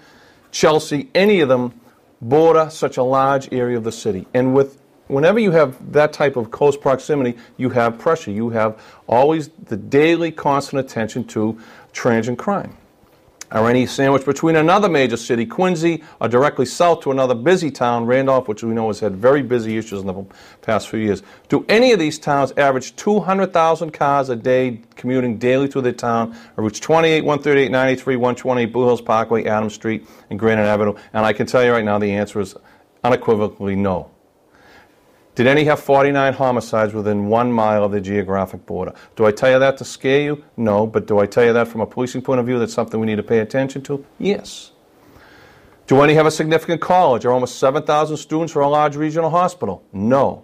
Chelsea, any of them border such a large area of the city. And whenever you have that type of close proximity, you have pressure. You have always the daily constant attention to transient crime. Are any sandwiched between another major city, Quincy, or directly south to another busy town, Randolph, which we know has had very busy issues in the past few years? Do any of these towns average 200,000 cars a day commuting daily through their town, or routes 28, 138, 93, 128, Blue Hills Parkway, Adams Street, and Granite Avenue? And I can tell you right now the answer is unequivocally no. Did any have 49 homicides within 1 mile of the geographic border? Do I tell you that to scare you? No. But do I tell you that from a policing point of view that's something we need to pay attention to? Yes. Do any have a significant college or almost 7,000 students or a large regional hospital? No.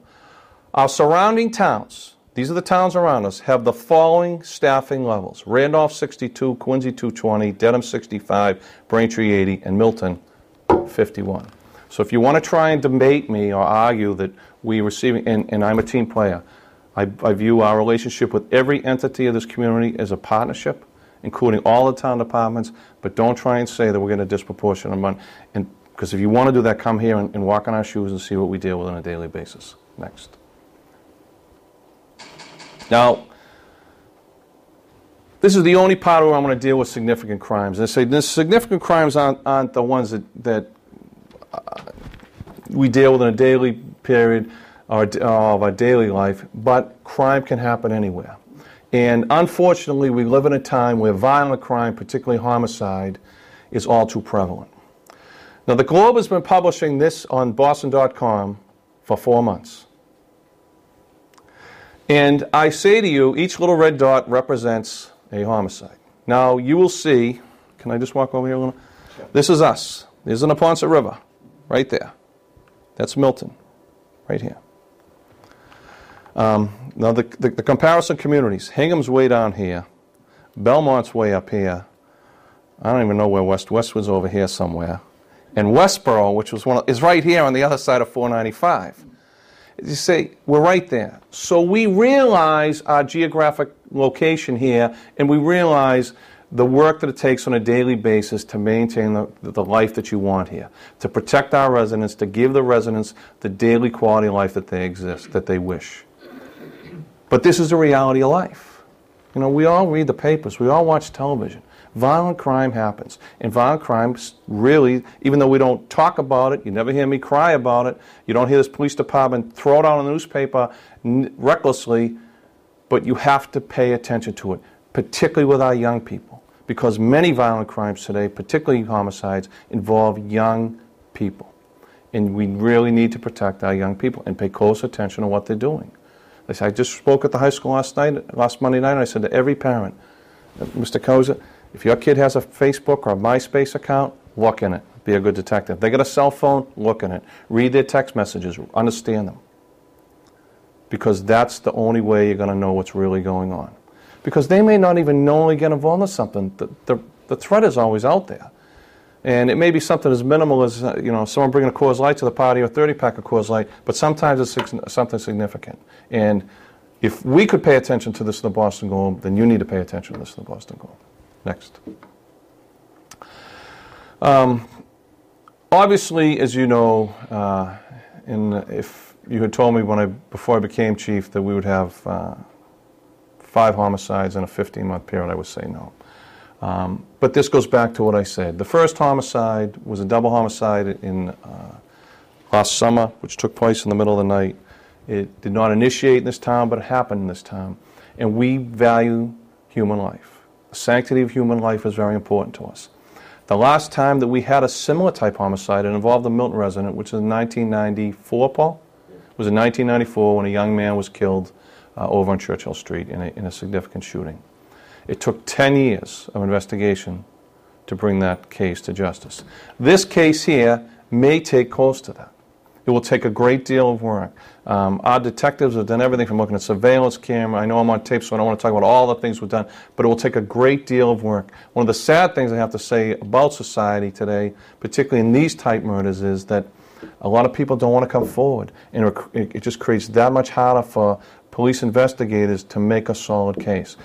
Our surrounding towns, these are the towns around us, have the following staffing levels. Randolph 62, Quincy 220, Dedham 65, Braintree 80, and Milton 51. So if you want to try and debate me or argue that we receiving, and I'm a team player, I view our relationship with every entity of this community as a partnership, including all the town departments, but don't try and say that we're getting a disproportionate amount. Because if you want to do that, come here and walk in our shoes and see what we deal with on a daily basis. Next. Now, this is the only part where I'm going to deal with significant crimes. And I say the significant crimes aren't the ones that we deal with in a daily period of our daily life, but crime can happen anywhere. And unfortunately, we live in a time where violent crime, particularly homicide, is all too prevalent. Now, the Globe has been publishing this on Boston.com for 4 months. And I say to you, each little red dot represents a homicide. Now, you will see, can I just walk over here a little? Sure. This is us. There's the Neponset River, right there. That's Milton, right here. Now, the comparison communities. Hingham's way down here. Belmont's way up here. I don't even know where Westwood's over here somewhere. And Westboro, which was is right here on the other side of 495. You say, we're right there. So we realize our geographic location here, and we realize the work that it takes on a daily basis to maintain the life that you want here, to protect our residents, to give the residents the daily quality of life that they wish. But this is the reality of life. You know, we all read the papers, we all watch television. Violent crime happens. And violent crime really, even though we don't talk about it, you never hear me cry about it, you don't hear this police department throw it out on the newspaper recklessly, but you have to pay attention to it, particularly with our young people. Because many violent crimes today, particularly homicides, involve young people. people. And we really need to protect our young people and pay close attention to what they're doing. I just spoke at the high school last Monday night, and I said to every parent, Mr. Koza, if your kid has a Facebook or a MySpace account, look in it. Be a good detective. They got a cell phone, look in it. Read their text messages, understand them. Because that's the only way you're going to know what's really going on. Because they may not even knowingly get involved in something. The threat is always out there. And it may be something as minimal as, someone bringing a Coors Light to the party or a 30-pack of Coors Light, but sometimes it's something significant. And if we could pay attention to this in the Boston Globe, then you need to pay attention to this in the Boston Globe. Next. Obviously, as you know, if you had told me before I became chief that we would have 5 homicides in a 15-month period, I would say no. But this goes back to what I said. The first homicide was a double homicide in last summer, which took place in the middle of the night. It did not initiate in this town, but it happened in this town. And we value human life. The sanctity of human life is very important to us. The last time that we had a similar type homicide, it involved a Milton resident, which was in 1994, Paul? It was in 1994 when a young man was killed over on Churchill Street in a significant shooting. It took 10 years of investigation to bring that case to justice. This case here may take close to that. It will take a great deal of work. Our detectives have done everything from looking at surveillance camera. I know I'm on tape, so I don't want to talk about all the things we've done, but it will take a great deal of work. One of the sad things I have to say about society today, particularly in these type murders, is that a lot of people don't want to come forward. And it just creates that much harder for police investigators to make a solid case.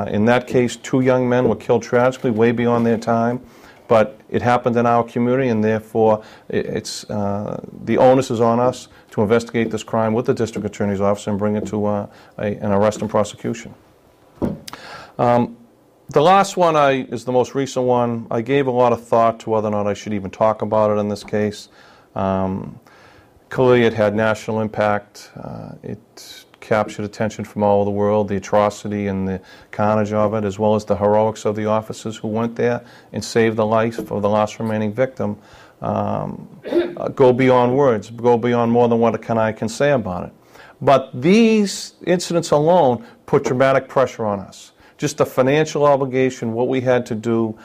In that case, 2 young men were killed tragically, way beyond their time. But it happened in our community, and therefore the onus is on us to investigate this crime with the district attorney's office and bring it to an arrest and prosecution. The last one is the most recent one. I gave a lot of thought to whether or not I should even talk about it in this case. Clearly, it had national impact. It captured attention from all over the world, the atrocity and the carnage of it, as well as the heroics of the officers who went there and saved the life of the last remaining victim, go beyond words, go beyond more than what I can say about it. But these incidents alone put dramatic pressure on us. Just the financial obligation, what we had to do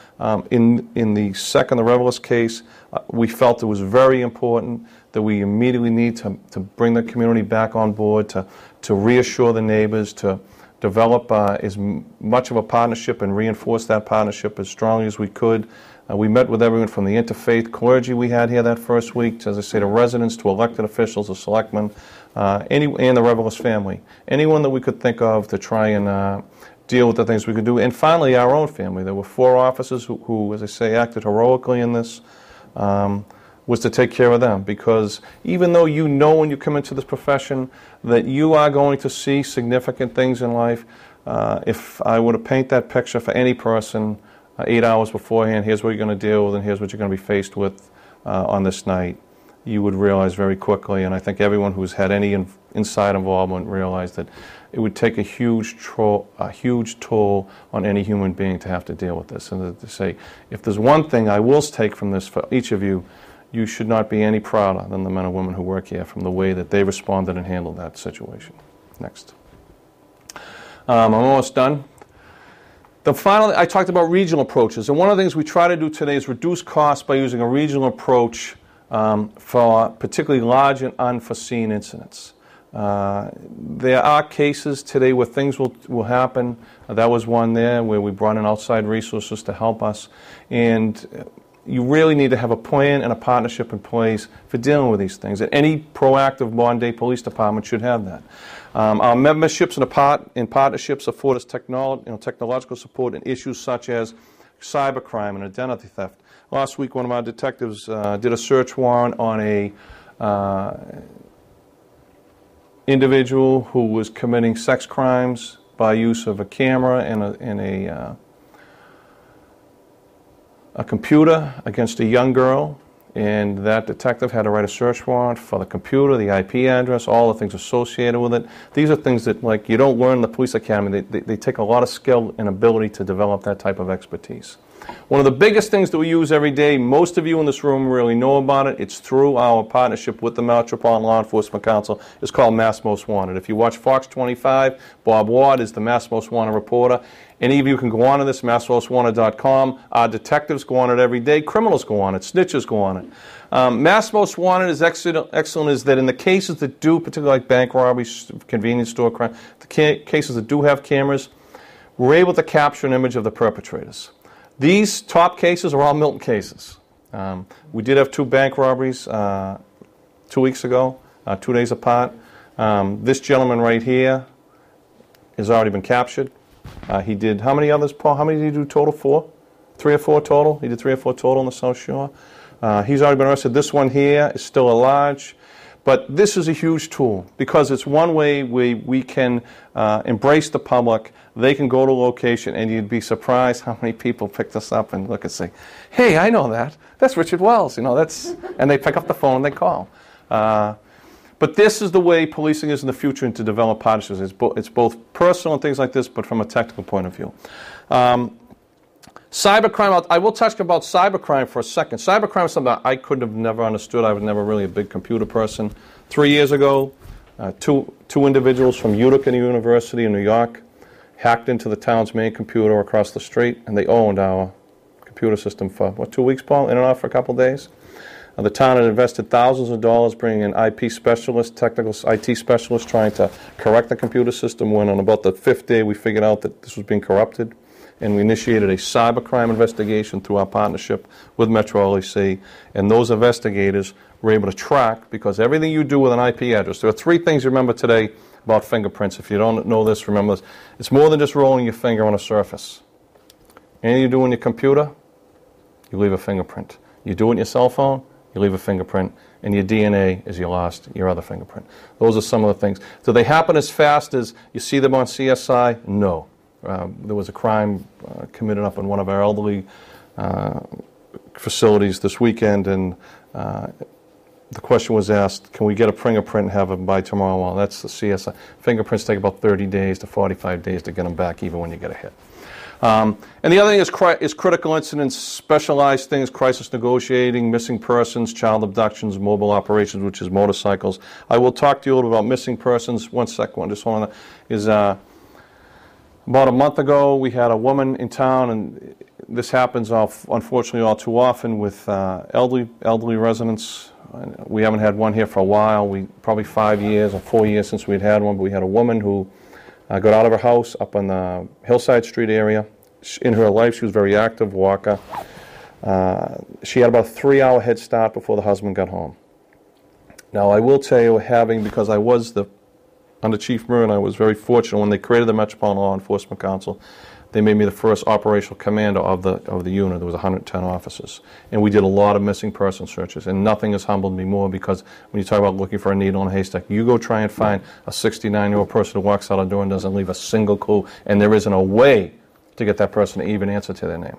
in the second, the Revelous case, we felt it was very important that we immediately need to bring the community back on board, to reassure the neighbors, to develop as much of a partnership and reinforce that partnership as strongly as we could. We met with everyone from the interfaith clergy we had here that first week, as I say, to residents, to elected officials, to selectmen, and the Revelous family. Anyone that we could think of to try and deal with the things we could do. And finally, our own family. There were 4 officers who, as I say, acted heroically in this, was to take care of them. Because even though you know when you come into this profession that you are going to see significant things in life, if I were to paint that picture for any person 8 hours beforehand, here's what you're going to deal with and here's what you're going to be faced with on this night, you would realize very quickly, and I think everyone who's had any inside involvement realized that it would take a huge toll on any human being to have to deal with this. And to say, if there's one thing I will take from this for each of you, you should not be any prouder than the men and women who work here from the way that they responded and handled that situation. Next. I'm almost done. Finally, I talked about regional approaches, and one of the things we try to do today is reduce costs by using a regional approach for particularly large and unforeseen incidents. There are cases today where things will happen. That was one there where we brought in outside resources to help us. And you really need to have a plan and a partnership in place for dealing with these things. And any proactive modern-day police department should have that. Our memberships and partnerships afford us technological support in issues such as cybercrime and identity theft. Last week, one of our detectives did a search warrant on a individual who was committing sex crimes by use of a camera and a computer against a young girl, and that detective had to write a search warrant for the computer, the IP address, all the things associated with it. These are things that, like, you don't learn in the police academy. They take a lot of skill and ability to develop that type of expertise. One of the biggest things that we use every day, most of you in this room really know about it, it's through our partnership with the Metropolitan Law Enforcement Council. It's called Mass Most Wanted. If you watch Fox 25, Bob Ward is the Mass Most Wanted reporter. Any of you can go on to this, massmostwanted.com. Our detectives go on it every day. Criminals go on it. Snitches go on it. Mass Most Wanted is excellent is that in the cases that do, particularly like bank robberies, convenience store crime, the cases that do have cameras, we're able to capture an image of the perpetrators. These top cases are all Milton cases. We did have 2 bank robberies 2 weeks ago, 2 days apart. This gentleman right here has already been captured. He did, how many others, Paul? How many did he do total? 4? 3 or 4 total? He did 3 or 4 total on the South Shore. He's already been arrested. This one here is still at large. But this is a huge tool because it's one way we can embrace the public. They can go to a location and you'd be surprised how many people pick this up and look and say, hey, I know that. That's Richard Wells. You know, and they pick up the phone and they call. But this is the way policing is in the future and to develop partnerships. It's both personal and things like this, but from a technical point of view. Cybercrime, I will touch about cybercrime for a second. Cybercrime is something I could have never understood. I was never really a big computer person. 3 years ago, two individuals from Utica University in New York hacked into the town's main computer across the street, and they owned our computer system for, 2 weeks, Paul? In and out for a couple of days? The town had invested thousands of dollars bringing in IP specialists, technical IT specialists, trying to correct the computer system. When on about the 5th day, we figured out that this was being corrupted, and we initiated a cybercrime investigation through our partnership with Metro LEC, and those investigators were able to track, because everything you do with an IP address, there are 3 things you remember today about fingerprints. If you don't know this, remember this. It's more than just rolling your finger on a surface. Anything you do on your computer, you leave a fingerprint. You do it on your cell phone, you leave a fingerprint, and your DNA is your other fingerprint. Those are some of the things. Do they happen as fast as you see them on CSI? No. There was a crime committed up in one of our elderly facilities this weekend, and the question was asked, can we get a fingerprint and have it by tomorrow? Well, that's the CSI. Fingerprints take about 30 days to 45 days to get them back, even when you get a hit. And the other thing is critical incidents, specialized things, crisis negotiating, missing persons, child abductions, mobile operations, which is motorcycles. I will talk to you a little about missing persons. One second, just one is about a month ago, we had a woman in town, and this happens unfortunately all too often with elderly residents. We haven't had one here for a while. Probably 5 years or 4 years since we'd had one, but we had a woman who got out of her house up on the Hillside Street area. In her life, she was very active, walker. She had about a 3-hour head start before the husband got home. Now, I will tell you, because I was under Chief Murren, I was very fortunate when they created the Metropolitan Law Enforcement Council. They made me the first operational commander of the unit. There was 110 officers, and we did a lot of missing person searches. And nothing has humbled me more, because when you talk about looking for a needle in a haystack, you go try and find a 69-year-old person who walks out a door and doesn't leave a single clue, and there isn't a way to get that person to even answer to their name.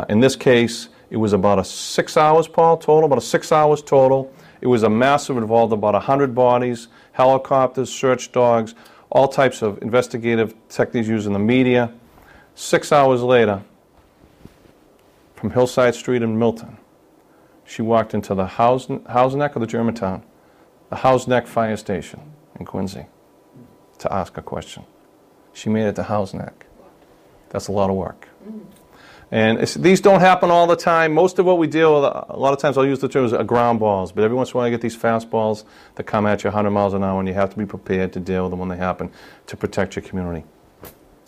In this case, it was about 6 hours, Paul, total. About 6 hours total. It was a massive, involved about 100 bodies, helicopters, search dogs, all types of investigative techniques used in the media. 6 hours later, from Hillside Street in Milton, she walked into the Hausneck or the Germantown? The Hausneck Fire Station in Quincy to ask a question. She made it to Hausneck. That's a lot of work. And these don't happen all the time. Most of what we deal with, a lot of times I'll use the term ground balls, but every once in a while you get these fast balls that come at you 100 miles an hour, and you have to be prepared to deal with them when they happen to protect your community.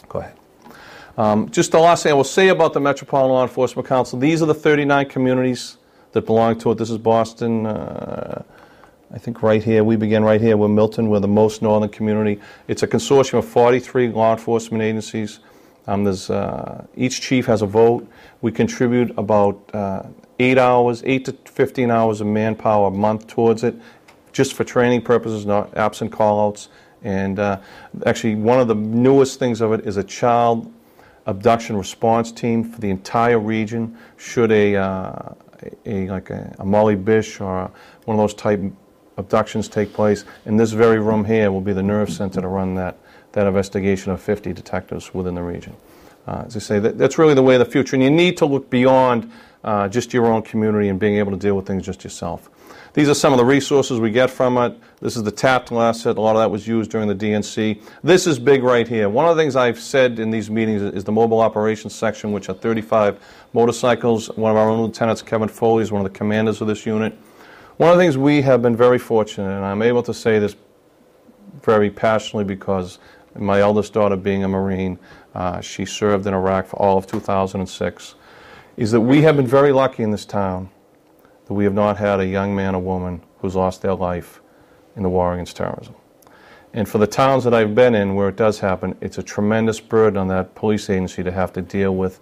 Go ahead. Just the last thing I will say about the Metropolitan Law Enforcement Council, these are the 39 communities that belong to it. This is Boston. I think right here, we begin right here. We're Milton. We're the most northern community. It's a consortium of 43 law enforcement agencies. Each chief has a vote. We contribute about 8 to 15 hours of manpower a month towards it, just for training purposes, not absent call-outs. And actually, one of the newest things of it is a child abduction response team for the entire region. Should a Molly Bish or one of those type abductions take place, in this very room here will be the nerve center to run that investigation of 50 detectives within the region. As I say, that's really the way of the future. And you need to look beyond just your own community and being able to deal with things just yourself. These are some of the resources we get from it. This is the tactile asset. A lot of that was used during the DNC. This is big right here. One of the things I've said in these meetings is the mobile operations section, which are 35 motorcycles. One of our own lieutenants, Kevin Foley, is one of the commanders of this unit. One of the things we have been very fortunate, and I'm able to say this very passionately because my eldest daughter, being a Marine, she served in Iraq for all of 2006, is that we have been very lucky in this town that we have not had a young man or woman who's lost their life in the war against terrorism. And for the towns that I've been in where it does happen, it's a tremendous burden on that police agency to have to deal with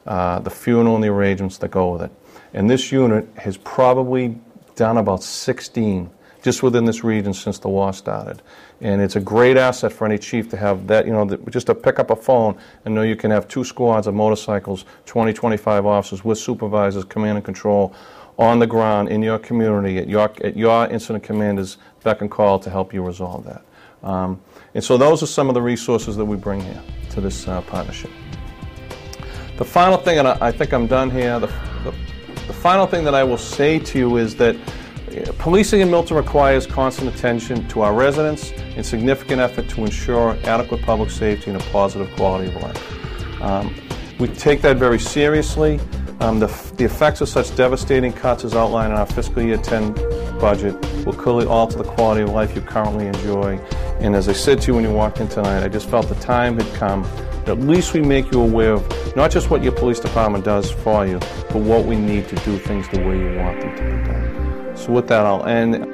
the funeral and the arrangements that go with it. And this unit has probably done about 16 just within this region since the war started. And it's a great asset for any chief to have that, just to pick up a phone and know you can have 2 squads of motorcycles, 20, 25 officers with supervisors, command and control, on the ground in your community at your incident commander's beck and call to help you resolve that. And so those are some of the resources that we bring here to this partnership. The final thing, and I think I'm done here, the final thing that I will say to you is that policing in Milton requires constant attention to our residents and significant effort to ensure adequate public safety and a positive quality of life. We take that very seriously. The effects of such devastating cuts as outlined in our fiscal year 10 budget will clearly alter the quality of life you currently enjoy. And as I said to you when you walked in tonight, I just felt the time had come that at least we make you aware of not just what your police department does for you, but what we need to do things the way you want them to be done. So with that, I'll end.